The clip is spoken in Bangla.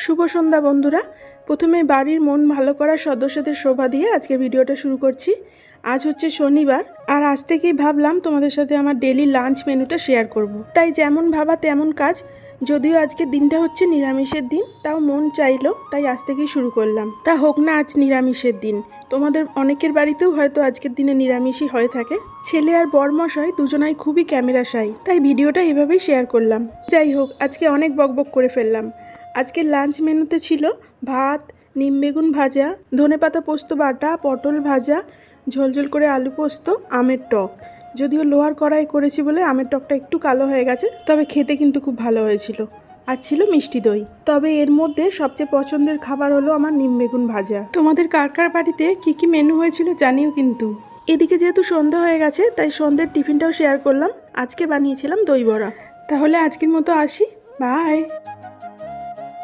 শুভ সন্ধ্যা বন্ধুরা। প্রথমে বাড়ির মন ভালো করার সদস্যদের শোভা দিয়ে আজকে ভিডিওটা শুরু করছি। আজ হচ্ছে শনিবার, আর আজ থেকেই ভাবলাম তোমাদের সাথে আমার ডেলি লাঞ্চ মেনুটা শেয়ার করব। তাই যেমন ভাবা তেমন কাজ। যদিও আজকের দিনটা হচ্ছে নিরামিষের দিন, তাও মন চাইলো তাই আজ থেকেই শুরু করলাম। তা হোক না আজ নিরামিষের দিন, তোমাদের অনেকের বাড়িতেও হয়তো আজকের দিনে নিরামিষই হয়ে থাকে। ছেলে আর বরমশাই দুজনাই খুবই ক্যামেরা শাই, তাই ভিডিওটা এভাবেই শেয়ার করলাম। যাই হোক, আজকে অনেক বকবক করে ফেললাম। আজকের লাঞ্চ মেনুতে ছিল ভাত, নিম বেগুন ভাজা, ধনেপাতা পোস্ত বাটা, পটল ভাজা, ঝোলঝোল করে আলু পোস্ত, আমের টক। যদিও লোহার কড়াই করেছি বলে আমের টকটা একটু কালো হয়ে গেছে, তবে খেতে কিন্তু খুব ভালো হয়েছিল। আর ছিল মিষ্টি দই। তবে এর মধ্যে সবচেয়ে পছন্দের খাবার হলো আমার নিম বেগুন ভাজা। তোমাদের কার কার বাড়িতে কী কী মেনু হয়েছিল জানিও কিন্তু। এদিকে যেহেতু সন্ধ্যা হয়ে গেছে, তাই সন্ধ্যের টিফিনটাও শেয়ার করলাম। আজকে বানিয়েছিলাম দই বড়া। তাহলে আজকের মতো আসি, বাই।